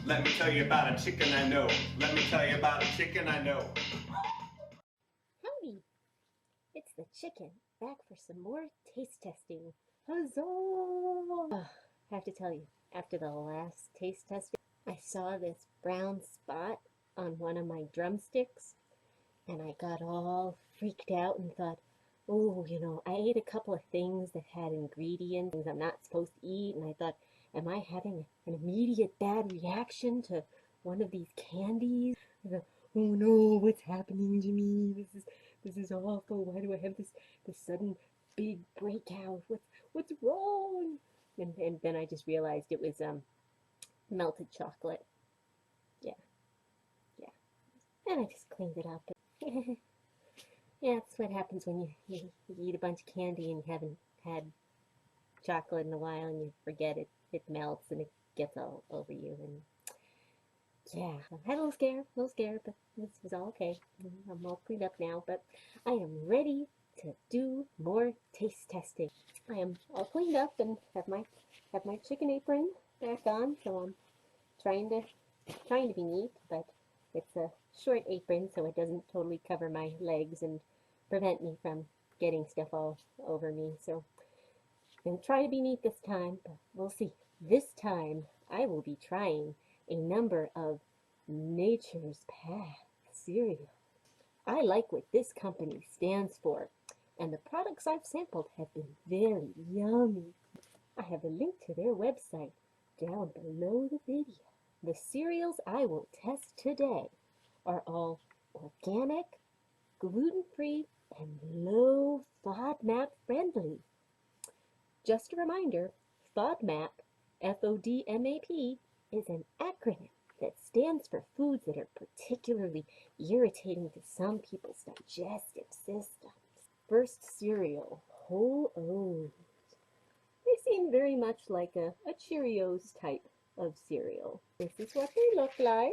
Let me tell you about a chicken I know. Let me tell you about a chicken I know. Howdy! It's the chicken, back for some more taste testing. Huzzah! I have to tell you, after the last taste testing, I saw this brown spot on one of my drumsticks, and I got all freaked out and thought, oh, I ate a couple of things that had ingredients I'm not supposed to eat, and I thought, am I having an immediate bad reaction to one of these candies? I thought, oh no, what's happening to me? This is awful. Why do I have this sudden big breakout? What's wrong? And then I just realized it was melted chocolate. Yeah. And I just cleaned it up. Yeah, that's what happens when you eat a bunch of candy and you haven't had chocolate in a while and you forget it. It melts and it gets all over you. And yeah, I had a little scared, but this was all okay. I'm all cleaned up now, but I am ready to do more taste testing. I am all cleaned up and have my chicken apron back on, so I'm trying to be neat, but it's a short apron so it doesn't totally cover my legs and prevent me from getting stuff all over me. So I'm going to try to be neat this time, but we'll see. This time I will be trying a number of Nature's Path cereal. I like what this company stands for, and the products I've sampled have been very yummy. I have a link to their website down below the video. The cereals I will test today are all organic, gluten-free, and low FODMAP friendly. Just a reminder, FODMAP, F-O-D-M-A-P, is an acronym that stands for foods that are particularly irritating to some people's digestive systems. First cereal, whole oats. They seem very much like a Cheerios type of cereal. This is what they look like.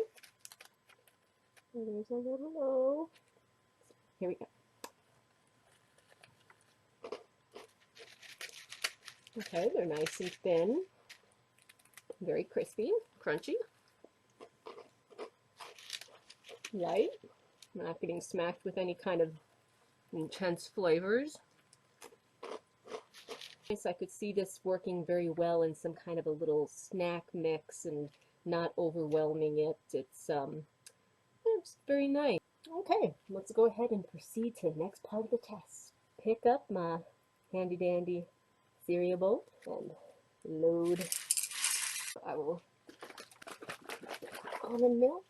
There's a little O. Here we go. Okay, they're nice and thin, very crispy, crunchy, light, not getting smacked with any kind of intense flavors. I could see this working very well in some kind of a little snack mix and not overwhelming it. It's very nice. Okay, let's go ahead and proceed to the next part of the test. Pick up my handy dandy cereal bowl and load. I will almond milk.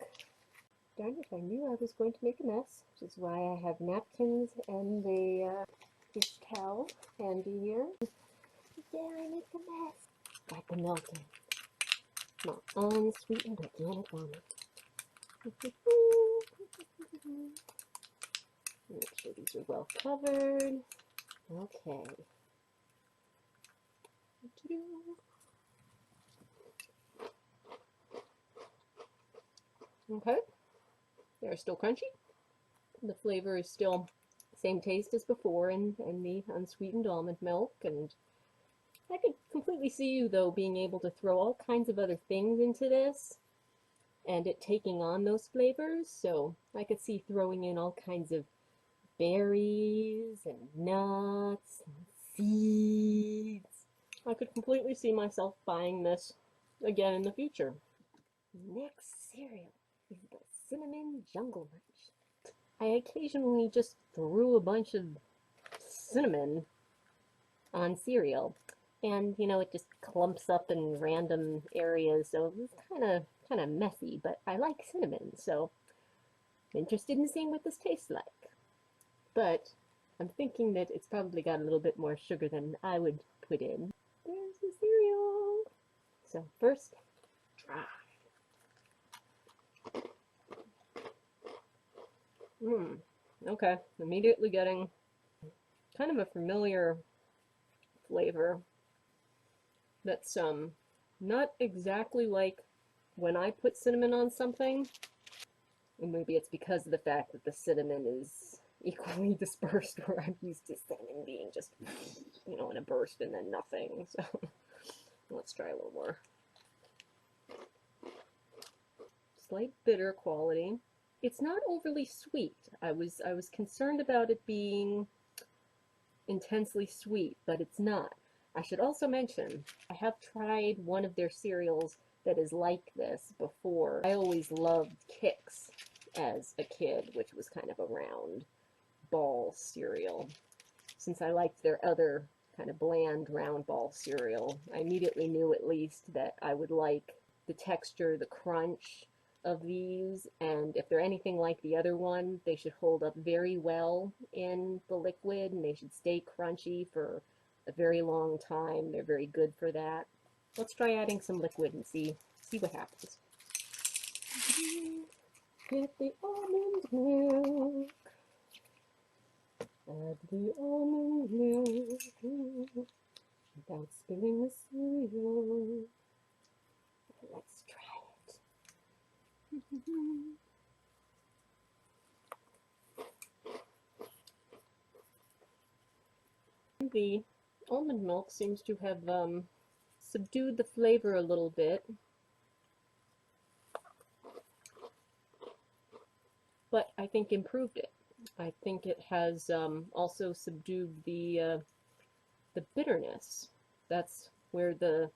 Darn it, I knew I was going to make a mess, which is why I have napkins and the dish towel handy here. Yeah, I make a mess. Got the milk in. My unsweetened organic almond. Make sure these are well covered. Okay. Okay, they're still crunchy. The flavor is still same taste as before in the unsweetened almond milk, and I could completely see you though being able to throw all kinds of other things into this and it taking on those flavors. So I could see throwing in all kinds of berries and nuts and seeds. I could completely see myself buying this again in the future. Next cereal is the Cinnamon Jungle Munch. I occasionally just threw a bunch of cinnamon on cereal, and it just clumps up in random areas, so it's kind of messy, but I like cinnamon, so I'm interested in seeing what this tastes like. But I'm thinking that it's probably got a little bit more sugar than I would put in. There's the cereal. So first, try. Okay, immediately getting kind of a familiar flavor that's not exactly like when I put cinnamon on something. And maybe it's because of the fact that the cinnamon is equally dispersed, where I'm used to cinnamon being just, in a burst and then nothing. So let's try a little more. slight bitter quality. It's not overly sweet. I was concerned about it being intensely sweet, but it's not. I should also mention, I have tried one of their cereals that is like this before. I always loved Kix as a kid, which was kind of a round ball cereal. Since I liked their other kind of bland round ball cereal, I immediately knew at least that I would like the texture, the crunch of these, and if they're anything like the other one, they should hold up very well in the liquid, and they should stay crunchy for a very long time. They're very good for that. Let's try adding some liquid and see what happens. Get the almond milk. Add the almond milk without spilling the cereal. Let's try it. The almond milk seems to have subdued the flavor a little bit, but I think improved it. I think it has also subdued the bitterness. That's where the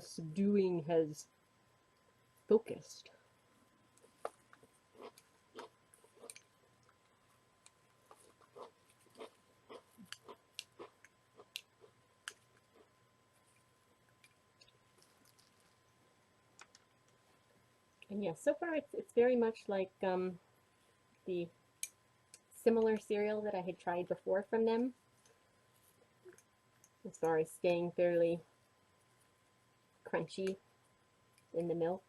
subduing has focused. And yes, so far it's very much like the similar cereal that I had tried before from them, as far as staying fairly crunchy in the milk.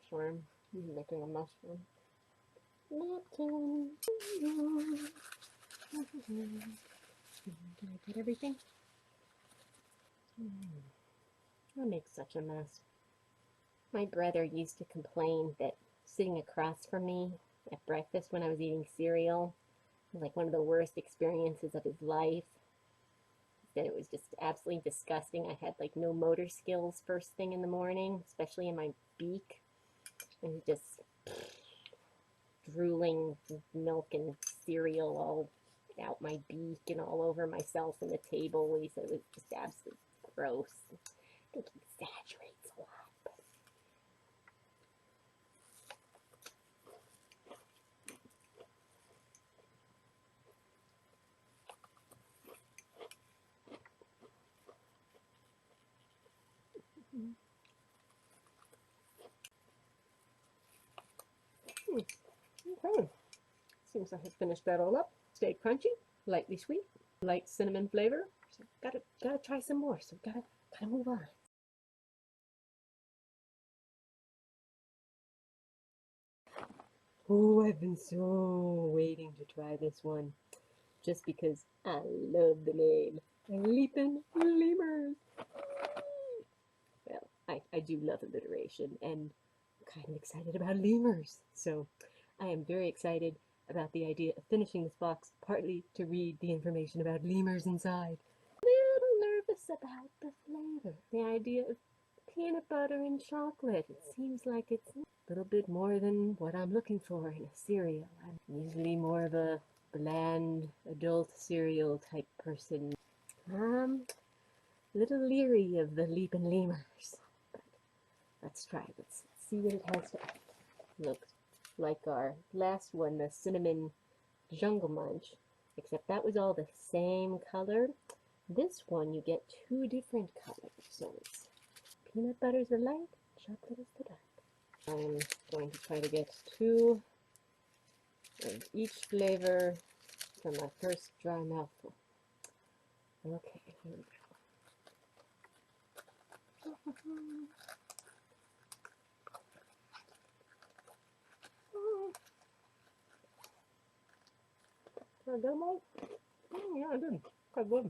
Sorry, I'm making a mushroom. Napkin. Did I get everything? I make such a mess. My brother used to complain that sitting across from me at breakfast when I was eating cereal was like one of the worst experiences of his life. That it was just absolutely disgusting. I had like no motor skills first thing in the morning, especially in my beak, and just drooling milk and cereal all out my beak and all over myself and the table. He said it was just absolutely gross. I think he exaggerates a lot. Okay, seems I have finished that all up. Stay crunchy, lightly sweet, light cinnamon flavor. So gotta try some more. So gotta move on. Oh, I've been so waiting to try this one, just because I love the name, Leapin' Lemurs. Well, I do love alliteration, and I'm kind of excited about lemurs. So I am very excited about the idea of finishing this box, partly to read the information about lemurs inside. A little nervous about the flavor. The idea of peanut butter and chocolate. It seems like it's a little bit more than what I'm looking for in a cereal. I'm usually more of a bland adult cereal type person. A little leery of the leaping lemurs. But let's try. Let's see what it has to offer. Looks like our last one, the cinnamon jungle munch, except that was all the same color. This one you get two different colors, so it's peanut butter is the light, chocolate is the dark. I'm going to try to get two of each flavor for my first dry mouthful. Okay, here we go. Did I get them all? Oh, yeah, I did. Quite good.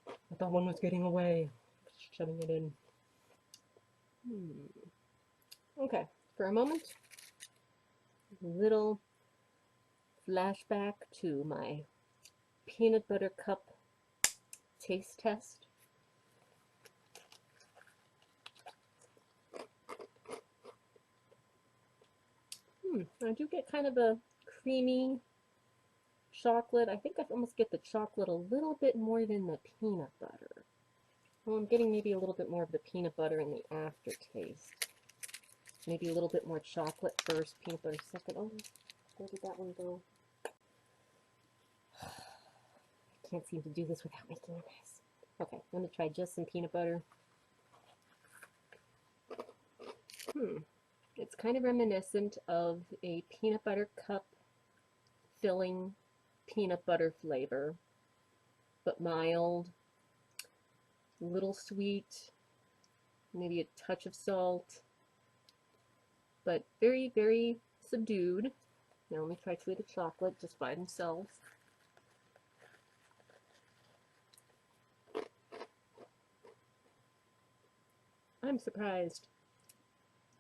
I thought one was getting away. Shoving it in. Okay, for a moment, a little flashback to my peanut butter cup taste test. I do get kind of a creamy chocolate. I think I almost get the chocolate a little bit more than the peanut butter. Well, I'm getting maybe a little bit more of the peanut butter in the aftertaste. Maybe a little bit more chocolate first, peanut butter second. Oh, where did that one go? I can't seem to do this without making a mess. Okay, I'm going to try just some peanut butter. It's kind of reminiscent of a peanut butter cup filling peanut butter flavor, but mild, a little sweet, maybe a touch of salt, but very, very subdued. Now let me try two of the chocolate just by themselves. I'm surprised.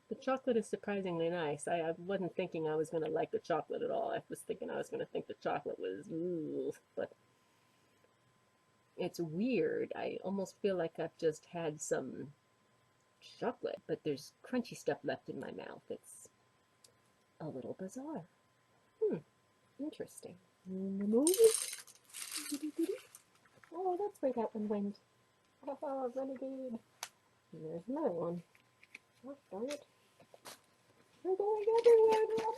The chocolate is surprisingly nice. I wasn't thinking I was going to like the chocolate at all. I was thinking I was going to think the chocolate was, ooh, but it's weird. I almost feel like I've just had some chocolate, but there's crunchy stuff left in my mouth. It's a little bizarre. Interesting. Oh, that's where that one went. Oh, renegade. And there's another one. Oh, darn it. They're going everywhere.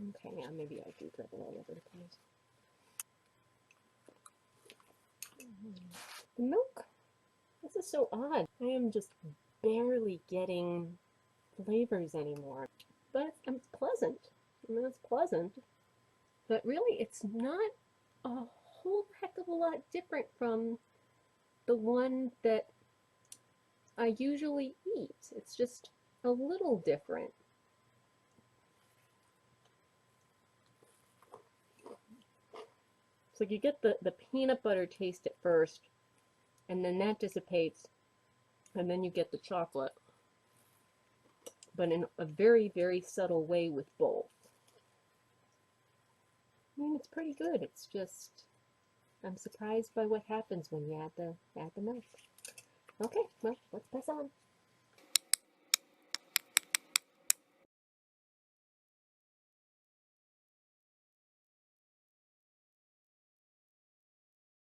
Okay, yeah, maybe I do dribble all over the place. The milk? This is so odd. I am just barely getting flavors anymore. But it's pleasant. I mean, it's pleasant. But really, it's not a whole heck of a lot different from the one that I usually eat. It's just a little different. So you get the peanut butter taste at first, and then that dissipates, and then you get the chocolate, but in a very, very subtle way with both. I mean, it's pretty good. It's just, I'm surprised by what happens when you add the milk. Okay, well, let's pass on.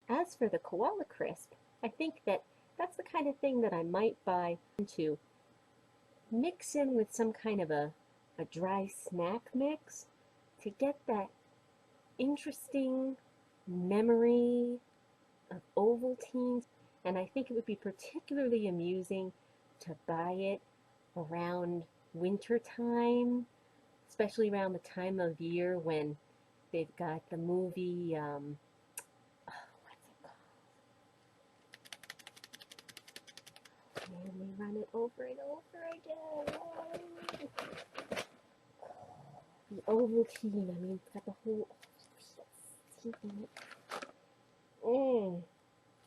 As for the koala crisp, I think that's the kind of thing that I might buy to mix in with some kind of a dry snack mix to get that interesting memory of Ovaltine. And I think it would be particularly amusing to buy it around winter time, especially around the time of year when they've got the movie, what's it called? And they run it over and over again. The Ovaltine, I mean, it's got the whole teeth in it.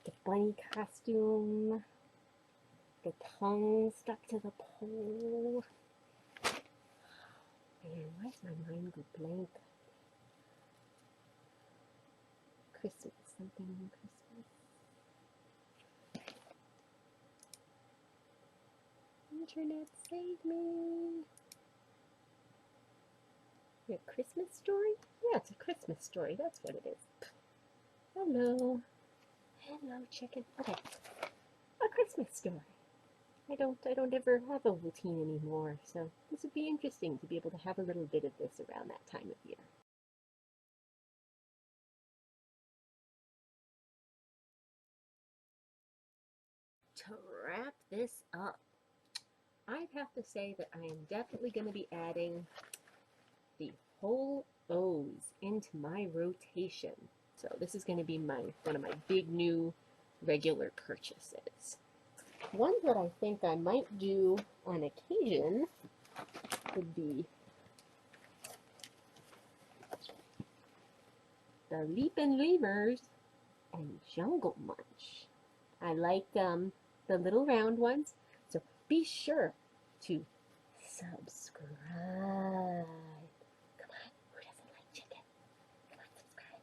The bunny costume, the tongue stuck to the pole. Man, why does my mind go blank? Christmas, something in Christmas. Internet, save me. A Christmas Story? Yeah, it's a Christmas story. That's what it is. Hello. Hello, chicken. Okay. A Christmas Story. I don't ever have Ovaltine anymore, so this would be interesting to be able to have a little bit of this around that time of year. To wrap this up, I'd have to say that I am definitely going to be adding the whole O's into my rotation. So this is going to be one of my big new regular purchases. One that I think I might do on occasion would be the Leapin' Levers and Jungle Munch. I like the little round ones, so be sure to subscribe. Come on, who doesn't like chicken? Come on, subscribe.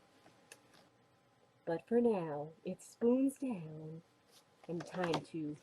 But for now, it's spoons down and time to